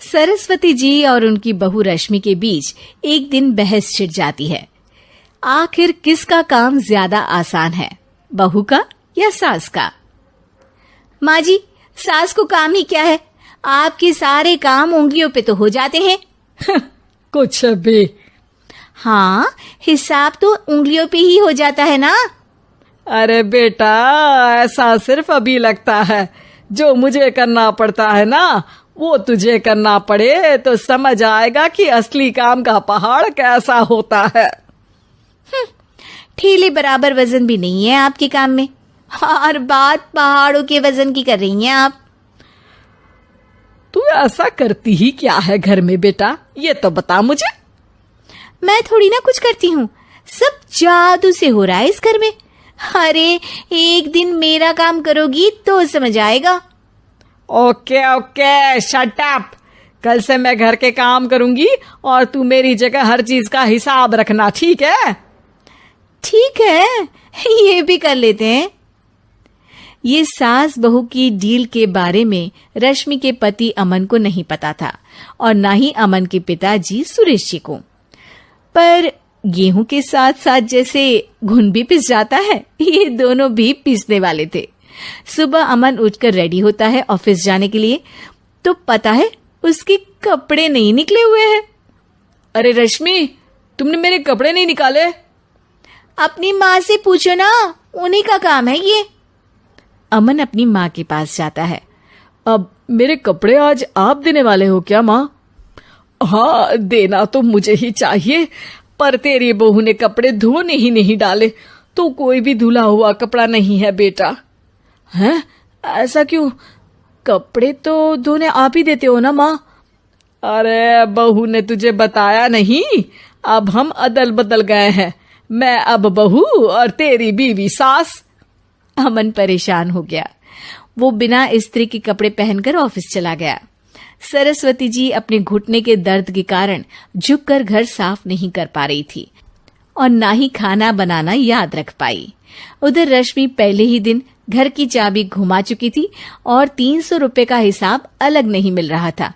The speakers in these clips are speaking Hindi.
सरस्वती जी और उनकी बहू रश्मि के बीच एक दिन बहस छिड़ जाती है। आखिर किसका काम ज्यादा आसान है, बहू का या सास का? माँ जी, सास को काम ही क्या है, आपके सारे काम उंगलियों पे तो हो जाते हैं। कुछ भी। हाँ, हिसाब तो उंगलियों पे ही हो जाता है ना। अरे बेटा, ऐसा सिर्फ अभी लगता है। जो मुझे करना पड़ता है ना, वो तुझे करना पड़े तो समझ आएगा कि असली काम का पहाड़ कैसा होता है। ठेले बराबर वजन भी नहीं है आपके काम में, और बात पहाड़ों के वजन की कर रही हैं आप। तू ऐसा करती ही क्या है घर में बेटा, ये तो बता मुझे। मैं थोड़ी ना कुछ करती हूँ, सब जादू से हो रहा है इस घर में। अरे एक दिन मेरा काम करोगी तो समझ आएगा। Okay okay, shut up. कल से मैं घर के काम करूंगी और तू मेरी जगह हर चीज का हिसाब रखना, ठीक है? ठीक है, ये भी कर लेते हैं। ये सास बहू की डील के बारे में रश्मि के पति अमन को नहीं पता था और ना ही अमन के पिताजी सुरेश जी को। पर गेहूं के साथ साथ जैसे घुन भी पिस जाता है, ये दोनों भी पिसने वाले थे। सुबह अमन उठकर रेडी होता है ऑफिस जाने के लिए, तो पता है उसके कपड़े नहीं निकले हुए हैं। अरे रश्मि, तुमने मेरे कपड़े नहीं निकाले? अपनी माँ से पूछो ना, उन्हीं का काम है ये। अमन अपनी माँ के पास जाता है। अब मेरे कपड़े आज आप देने वाले हो क्या माँ? हाँ, देना तो मुझे ही चाहिए, पर तेरी बहू ने कपड़े धोने ही नहीं डाले, तो कोई भी धुला हुआ कपड़ा नहीं है बेटा। हैं? ऐसा क्यों? कपड़े तो धोने आप ही देते हो ना माँ? अरे बहू ने तुझे बताया नहीं, अब हम अदल बदल गए हैं। मैं अब बहू और तेरी बीवी सास। अमन परेशान हो गया। वो बिना इस्त्री के कपड़े पहनकर ऑफिस चला गया। सरस्वती जी अपने घुटने के दर्द के कारण झुककर घर साफ नहीं कर पा रही थी और ना ही खाना बनाना याद रख पाई। उधर रश्मि पहले ही दिन घर की चाबी घुमा चुकी थी और 300 रुपए का हिसाब अलग नहीं मिल रहा था।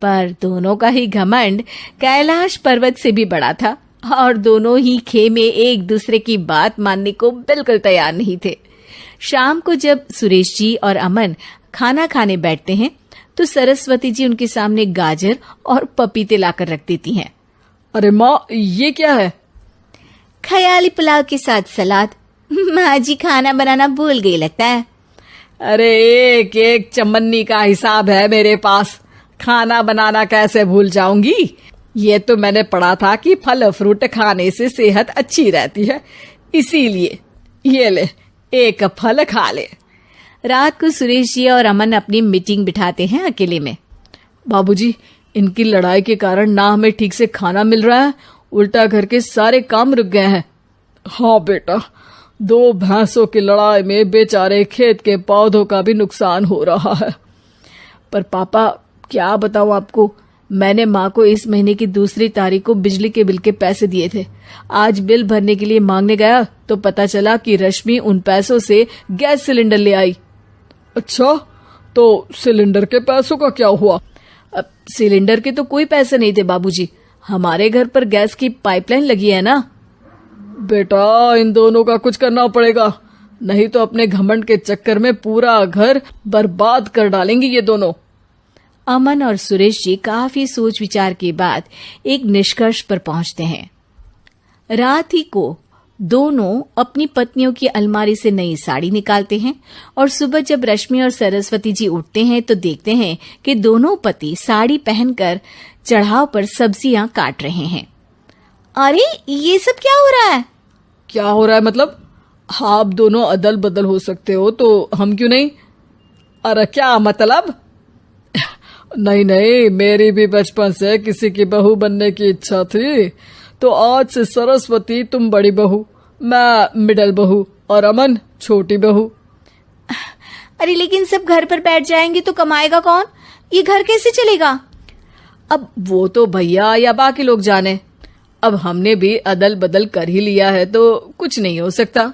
पर दोनों का ही घमंड कैलाश पर्वत से भी बड़ा था और दोनों ही खेमे एक दूसरे की बात मानने को बिल्कुल तैयार नहीं थे। शाम को जब सुरेश जी और अमन खाना खाने बैठते हैं तो सरस्वती जी उनके सामने गाजर और पपीते लाकर रख देती हैं। अरे माँ, ये क्या है? ख्याली पुलाव के साथ सलाद। माँ जी खाना बनाना भूल गई लगता है। अरे एक एक चमन्नी का हिसाब है मेरे पास, खाना बनाना कैसे भूल जाऊंगी? ये तो मैंने पढ़ा था कि फल फ्रूट खाने से सेहत अच्छी रहती है, इसीलिए ये ले, एक फल खा ले। रात को सुरेश जी और अमन अपनी मीटिंग बिठाते हैं अकेले में। बाबूजी, इनकी लड़ाई के कारण ना हमें ठीक से खाना मिल रहा है, उल्टा घर के सारे काम रुक गए हैं। हाँ बेटा, 2 भैंसों की लड़ाई में बेचारे खेत के पौधों का भी नुकसान हो रहा है। पर पापा, क्या बताऊं आपको, मैंने माँ को इस महीने की 2 तारीख को बिजली के बिल के पैसे दिए थे। आज बिल भरने के लिए मांगने गया तो पता चला कि रश्मि उन पैसों से गैस सिलेंडर ले आई। अच्छा, तो सिलेंडर के पैसों का क्या हुआ? अब सिलेंडर के तो कोई पैसे नहीं थे बाबूजी, हमारे घर पर गैस की पाइपलाइन लगी है ना। बेटा, इन दोनों का कुछ करना पड़ेगा, नहीं तो अपने घमंड के चक्कर में पूरा घर बर्बाद कर डालेंगी ये दोनों। अमन और सुरेश जी काफी सोच विचार के बाद एक निष्कर्ष पर पहुंचते हैं। रात ही को दोनों अपनी पत्नियों की अलमारी से नई साड़ी निकालते हैं और सुबह जब रश्मि और सरस्वती जी उठते हैं तो देखते हैं कि दोनों पति साड़ी पहनकर चढ़ाव पर सब्जियां काट रहे हैं। अरे ये सब क्या हो रहा है? क्या हो रहा है मतलब? आप दोनों अदल बदल हो सकते हो तो हम क्यों नहीं? अरे क्या मतलब? नहीं नहीं, मेरी भी बचपन से किसी की बहू बनने की इच्छा थी, तो आज से सरस्वती तुम बड़ी बहू, मैं मिडल बहू और अमन छोटी बहू। अरे लेकिन सब घर पर बैठ जाएंगे तो कमाएगा कौन? ये घर कैसे चलेगा? अब वो तो भैया या बाकी लोग जाने, अब हमने भी अदल बदल कर ही लिया है तो कुछ नहीं हो सकता।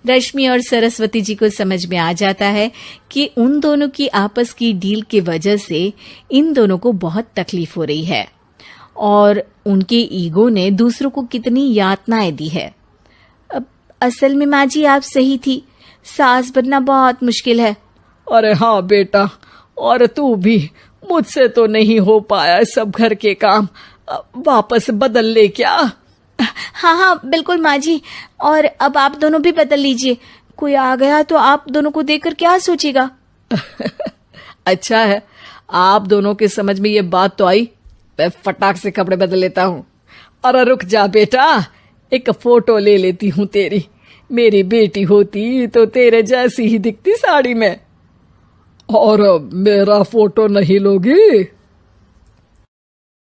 रश्मि और सरस्वती जी को समझ में आ जाता है कि उन दोनों की आपस की डील की वजह से इन दोनों को बहुत तकलीफ हो रही है और उनके ईगो ने दूसरों को कितनी यातनाएं दी है। अब असल में माँ जी आप सही थी, सास बनना बहुत मुश्किल है। अरे हाँ बेटा, और तू भी, मुझसे तो नहीं हो पाया सब घर के काम, वापस बदल ले क्या? हाँ हाँ बिल्कुल माँ जी, और अब आप दोनों भी बदल लीजिए, कोई आ गया तो आप दोनों को देखकर क्या सोचेगा। अच्छा है, आप दोनों के समझ में ये बात तो आई, मैं फटाक से कपड़े बदल लेता हूँ। अरे रुक जा बेटा, एक फोटो ले लेती हूँ तेरी, मेरी बेटी होती तो तेरे जैसी ही दिखती साड़ी में। और मेरा फोटो नहीं लोगी?